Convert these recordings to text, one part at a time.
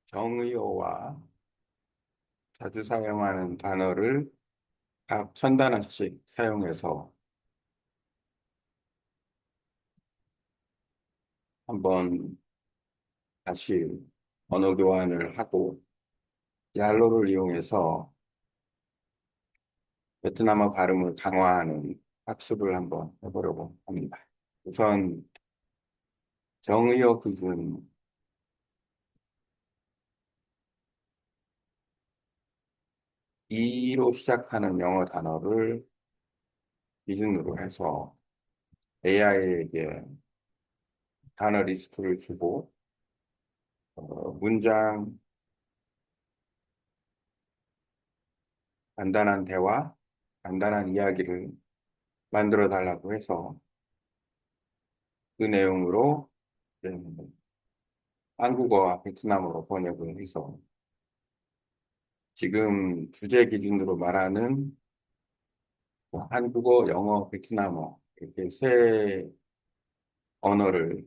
정의어와 자주 사용하는 단어를 각 1000단어씩 사용해서 한번 다시 언어 교환을 하고 얄로를 이용해서 베트남어 발음을 강화하는 학습을 한번 해보려고 합니다. 우선 정의어 기준 E로 시작하는 영어 단어를 기준으로 해서 AI에게 단어 리스트를 주고 문장, 간단한 대화, 간단한 이야기를 만들어 달라고 해서 그 내용으로 한국어와 베트남어로 번역을 해서 지금 주제 기준으로 말하는 뭐 한국어, 영어, 베트남어 이렇게 세 언어를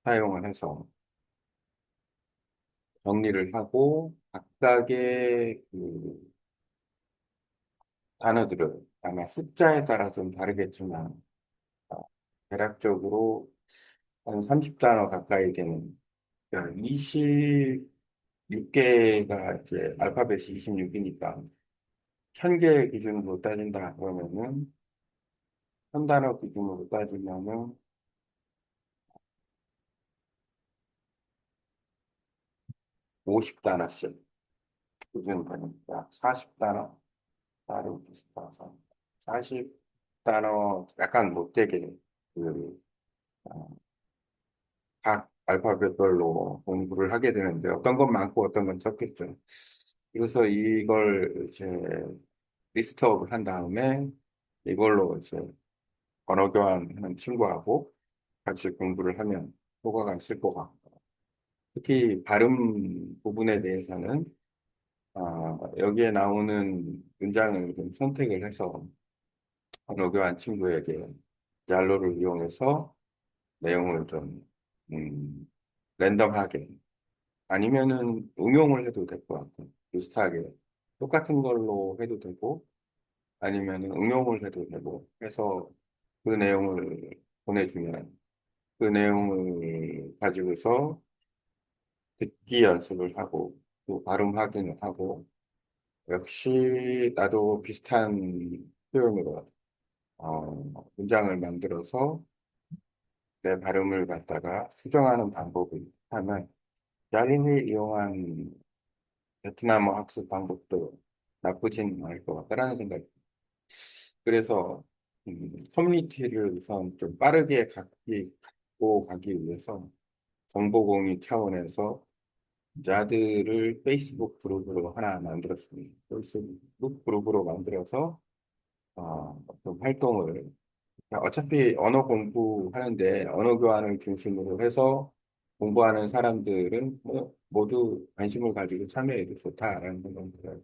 사용을 해서 정리를 하고 각각의 그 단어들을 아마 숫자에 따라 좀 다르겠지만 어, 대략적으로 한 30단어 가까이 되는 26개가 이제 알파벳이 26이니까 1000개 기준으로 따진다 그러면은 1000단어 기준으로 따지면은 50단어씩 기준 되니까 40단어 따로 비슷해서 40단어 약간 못되게 그, 어, 각 알파벳별로 공부를 하게 되는데 어떤 건 많고 어떤 건 적겠죠. 그래서 이걸 이제 리스트업을 한 다음에 이걸로 이제 언어 교환하는 친구하고 같이 공부를 하면 효과가 있을 것 같고 특히 발음 부분에 대해서는 여기에 나오는 문장을 좀 선택을 해서 언어 교환 친구에게 얄로를 이용해서 내용을 좀 랜덤하게 아니면은 응용을 해도 될 것 같고 비슷하게 똑같은 걸로 해도 되고 아니면은 응용을 해도 되고 해서 그 내용을 보내주면 그 내용을 가지고서 듣기 연습을 하고 또 발음 확인을 하고 역시 나도 비슷한 표현으로 문장을 만들어서 내 발음을 갖다가 수정하는 방법을 하면 야린을 이용한 베트남어 학습 방법도 나쁘진 않을 것 같다라는 생각이 그래서 커뮤니티를 우선 좀 빠르게 갖고 가기 위해서 정보 공유 차원에서 자들을 페이스북 그룹으로 하나 만들었습니다. 페이스북 그룹으로 만들어서 좀 활동을 어차피 언어 공부하는데 언어 교환을 중심으로 해서 공부하는 사람들은 뭐 모두 관심을 가지고 참여해도 좋다라는 생각이 들어요.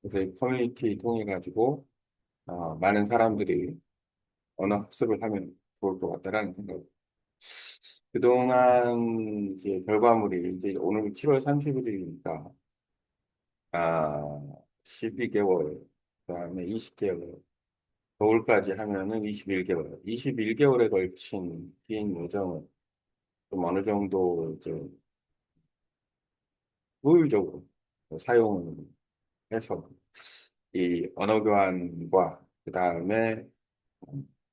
그래서 이 커뮤니티 통해 가지고 많은 사람들이 언어 학습을 하면 좋을 것 같다라는 생각. 그동안 이제 결과물이 이제 오늘 7월 30일이니까 12개월 그다음에 20개월 겨울까지 하면은 21개월, 21개월에 걸친 긴 요정을 좀 어느 정도 이제 효율적으로 사용을 해서 이 언어 교환과 그 다음에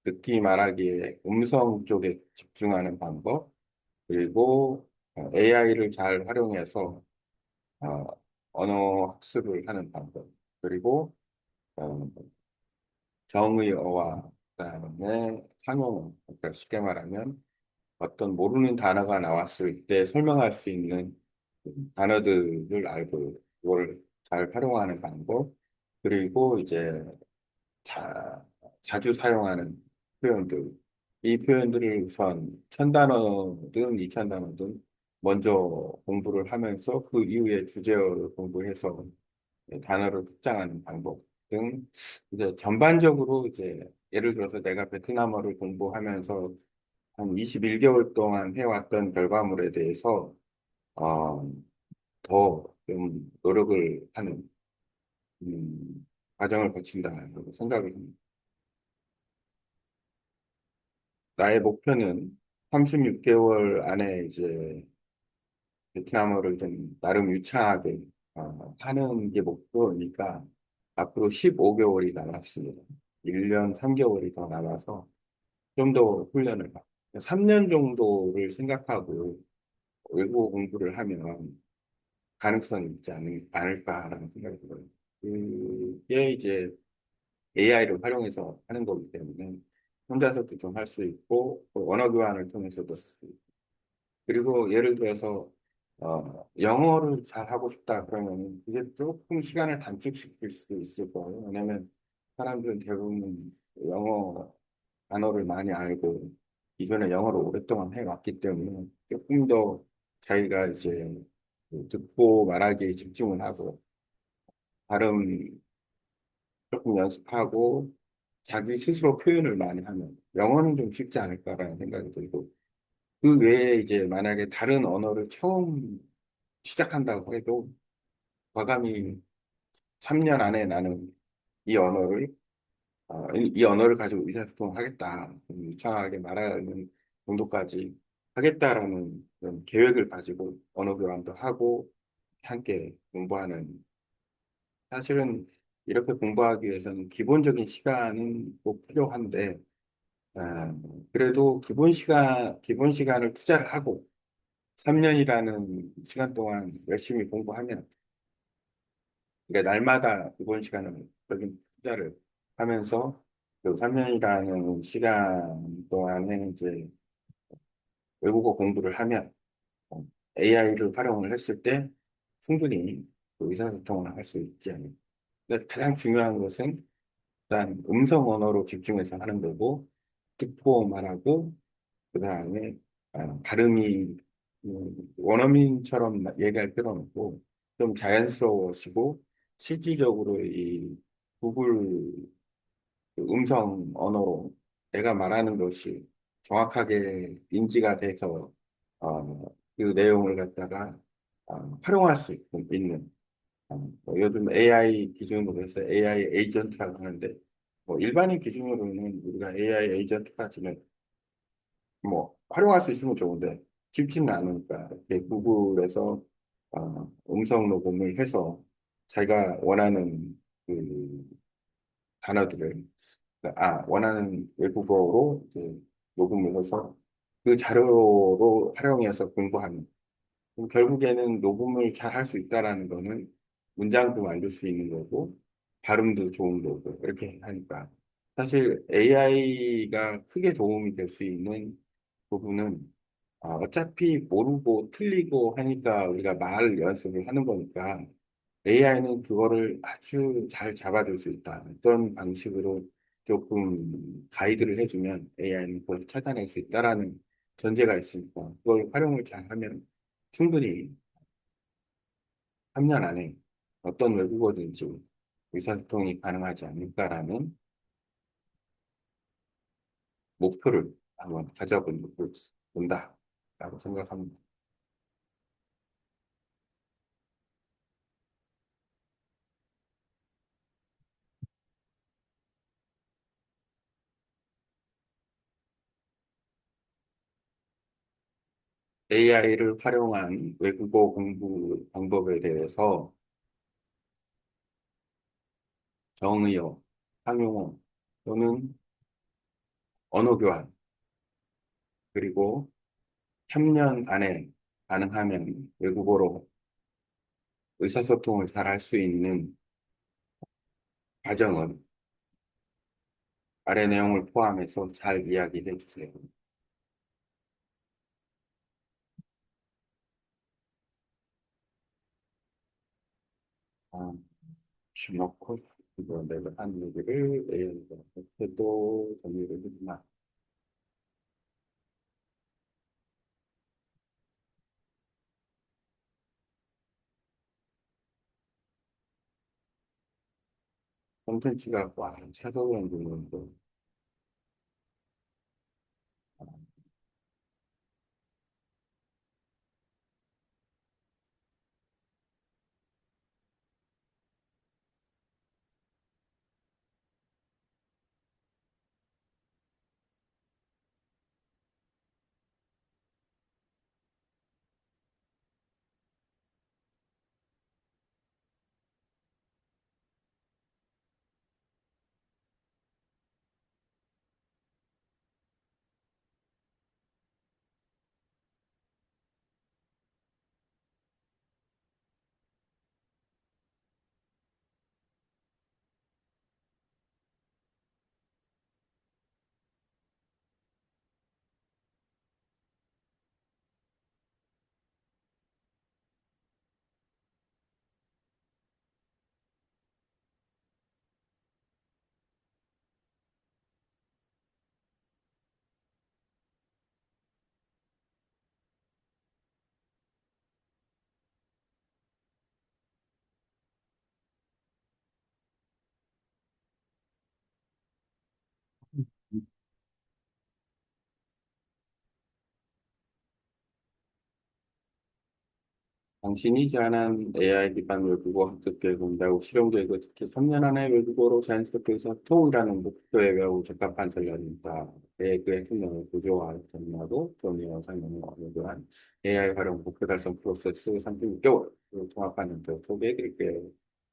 듣기 말하기에 음성 쪽에 집중하는 방법 그리고 AI를 잘 활용해서 어, 언어 학습을 하는 방법 그리고 어, 정의어와 그다음에 상용어 그러니까 쉽게 말하면 어떤 모르는 단어가 나왔을 때 설명할 수 있는 단어들을 알고 그걸 잘 활용하는 방법 그리고 이제 자주 사용하는 표현들 이 표현들을 우선 1000단어든 2000단어든 먼저 공부를 하면서 그 이후에 주제어를 공부해서 단어를 확장하는 방법 등 이제 전반적으로 이제 예를 들어서 내가 베트남어를 공부하면서 한 21개월 동안 해왔던 결과물에 대해서 어, 더 좀 노력을 하는 과정을 거친다고 생각을 합니다. 나의 목표는 36개월 안에 이제 베트남어를 좀 나름 유창하게 하는 게 목표니까 앞으로 15개월이 남았습니다. 1년 3개월이 더 남아서 좀 더 훈련을 3년 정도를 생각하고 외국어 공부를 하면 가능성이 있지 않을까라는 생각이 들어요. 그게 이제 AI를 활용해서 하는 거기 때문에 혼자서도 좀 할 수 있고 또 언어 교환을 통해서도 할 수 있고 그리고 예를 들어서 영어를 잘 하고 싶다 그러면 그게 조금 시간을 단축시킬 수도 있을 거예요. 왜냐면 사람들은 대부분 영어 단어를 많이 알고 기존에 영어를 오랫동안 해왔기 때문에 조금 더 자기가 이제 그 듣고 말하기에 집중을 하고 발음 조금 연습하고 자기 스스로 표현을 많이 하면 영어는 좀 쉽지 않을까라는 생각이 들고 그 외에 이제 만약에 다른 언어를 처음 시작한다고 해도 과감히 3년 안에 나는 이 언어를 이 언어를 가지고 의사소통을 하겠다. 좀 유창하게 말하는 정도까지 하겠다라는 그런 계획을 가지고 언어 교환도 하고 함께 공부하는 사실은 이렇게 공부하기 위해서는 기본적인 시간은 꼭 필요한데 그래도 기본 시간을 투자를 하고 3년이라는 시간 동안 열심히 공부하면 그러니까 날마다 기본 시간을 적인 투자를 하면서 그 3년이라는 시간 동안에 이제 외국어 공부를 하면 AI를 활용을 했을 때 충분히 그 의사소통을 할 수 있지 않을까. 근데 가장 중요한 것은 일단 음성 언어로 집중해서 하는 거고 듣고 말하고 그다음에 발음이 원어민처럼 얘기할 필요는 없고 좀 자연스러워지고 실질적으로 이 구글 그 음성 언어로 내가 말하는 것이 정확하게 인지가 돼서 그 내용을 갖다가 활용할 수 있는 뭐 요즘 AI 기준으로 해서 AI 에이전트라고 하는데 뭐 일반인 기준으로는 우리가 AI 에이전트까지는 뭐 활용할 수 있으면 좋은데 쉽지는 않으니까 이렇게 구글에서 음성 녹음을 해서 자기가 원하는 그 단어들을 원하는 외국어로 이제 녹음을 해서 그 자료로 활용해서 공부하는 그럼 결국에는 녹음을 잘 할 수 있다라는 거는 문장도 만들 수 있는 거고 발음도 좋은 거고 이렇게 하니까 사실 AI가 크게 도움이 될 수 있는 부분은 어차피 모르고 틀리고 하니까 우리가 말 연습을 하는 거니까 AI는 그거를 아주 잘 잡아줄 수 있다. 어떤 방식으로 조금 가이드를 해주면 AI는 그걸 찾아낼 수 있다라는 전제가 있으니까 그걸 활용을 잘하면 충분히 3년 안에 어떤 외국어든지 의사소통이 가능하지 않을까라는 목표를 한번 가져본다라고 생각합니다. AI를 활용한 외국어 공부 방법에 대해서 정의어, 상용어 또는 언어 교환 그리고 3년 안에 가능하면 외국어로 의사소통을 잘 할 수 있는 과정은 아래 내용을 포함해서 잘 이야기해 주세요. 아, 주놓고 이거 내가 한 얘기를 AI한테도 정리를 해주나 콘텐츠가 와 찾아오는 부분도 당신이 제안한 AI 기반 외국어 학습 계획은 매우 실용적이고 특히 3년 안에 외국어로 자연스럽게 소통이라는 목표에 매우 적합한 전략입니다. 계획의 핵심을 구조화 정리하고 정리와 상용을 연구한 AI 활용 목표 달성 프로세스 36개월을 통합하는 데 소개해드릴게요.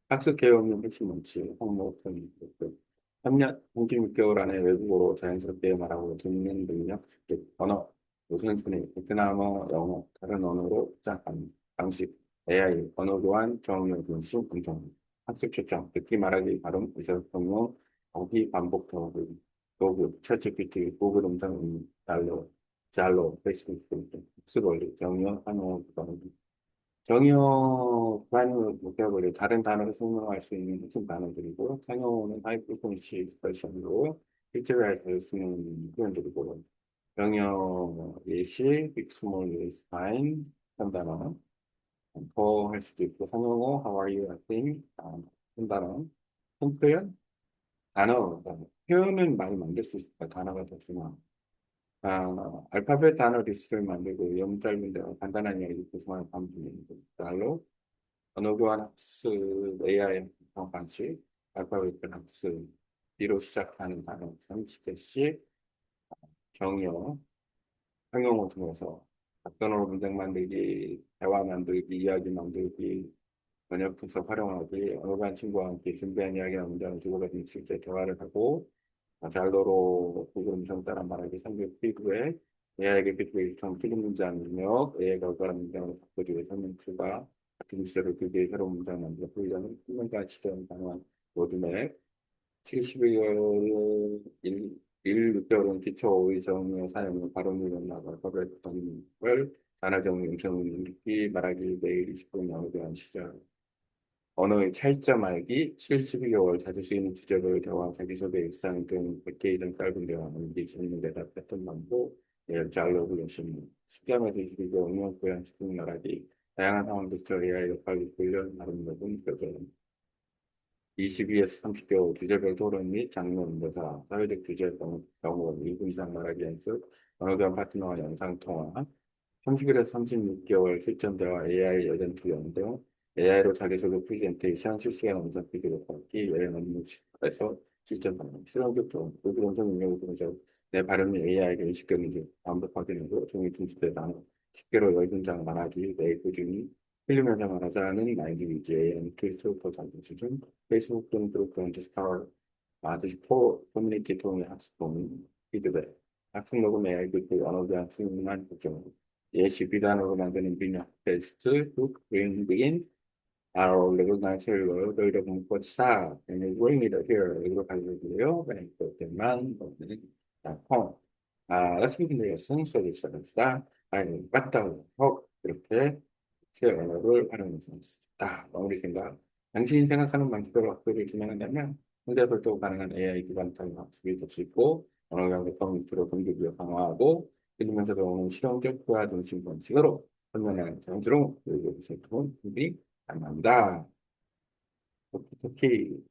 학습 계획의 핵심 원칙, 항목, 3년 36개월 안에 외국어로 자연스럽게 말하고 듣는 능력, 습득, 언어, 우선순위, 베트남어, 영어, 다른 언어로 시작합니다. 방식, AI, 언어 교환, 정의 중심, 음성, 학습 초점, 듣기 말하기 발음, 의사소 통용, 어휘 반복 도구, 챗GPT, 구글 음성, 잘로, 페이스북 등 학습 원리, 정의어, 한어, 구간, 정의어, 구간을 목표하고 다른 단어를 설명할 수 있는 핵심 단어들이고, 상용어는 하이 프리퀀시 익스프레션으로 실제로 쓰는 표현들이고, 정의어 예시, 빅, 스몰, 예스, 파인, 한 단어, 더 할 수도 있고 상용어 how are you I think 한 단어 한 표현 단어 표현은 많이 만들 수 있을까 단어가 더 중요한 알파벳 단어 리스트를 만들고 영 짧은 대화 간단한 이야기 구성하는 방법입니다. 달로 언어 교환 학습 AI 방식 알파벳 학습 B로 시작하는 단어 30개씩 정의어 상용어 중에서 답변으로 문장 만들기 대화 만들기 이야기 만들기 번역해서 활용하기, 어느 간 친구와 함께 준비한 이야기나 문장을 주고받은 실제 대화를 하고, 잘로로 구글 음성 따라 말하기, 상대 피드백, AI에게 피드백 요청, 틀린 문장 입력, AI가 의도한 문장으로 바꿔주고 설명 추가, 같은 주제로 두 개의 새로운 문장 만들어 훈련을 훈련까지 실현 가능한 로드맵, 72개월, 6개월은 기초 의정의 사용을 바로 늘어나고, 거부했 걸, 단어 정리, 음성 읽기, 말하기, 매일 20분 영어 대한 시작. 언어의 차이점 알기, 7-12개월 자주 쓰이는 주제별 대화, 자기소개, 일상 등 100개 이상 짧은 대화, 문제 질문 대답 패턴 반복, 잘로그 열심히, 10점에서 22개월 응용 표현 집중 말하기, 다양한 상황에서 AI 역할을 훈련, 다른 부분 교정, 22에서 30개월 주제별 토론 및 장면 묘사, 사회적 주제 경우 2분 이상 말하기 연습, 언어 교환 파트너와 영상 통화, 30일에서 36개월 실전 대화 AI 에전트 연동, AI로 자기소개 프레젠테이션, 실시간 음성 피드백 받기, 여행 업무에서 실전 방향, 실험 교정, 구글 음성 응용 동작, 내 발음이 AI에게 인식되는지 반복 확인하고 종이 중지대 단어, 10개로 10문장 말하기, 매일 꾸준히 필름면서 말하자는 마인드 위주 AI 트위스터 작품 수준, 페이스북 또는 그룹 또는 디스카वर, 디스코 커뮤니티 통해 학습 동의, 피드백, 학습 녹음 AI 그 언어 대한 수능만 보정, 예시 비단어로 만드는 비교 테스트, 훅, bring I'll recognize here, 너희가 문법 싸, and you bring it here, 이거 가지고요. 그냥 그때만 홈. Let's begin the lesson. So this is that. 맞다, 혹 이렇게 새 언어를 활용해서 마무리 생각. 당신이 생각하는 방식대로 학교를 진행한다면 현대 별도 가능한 AI 기반 통합 학습이 될 수 있고 언어 강의 커뮤니티로 동기부여 강화하고 들으면서 배우는 실용적 대화 중심 방식으로 현명한 자연스러운 교육을 세트본 준비 가능합니다. 특히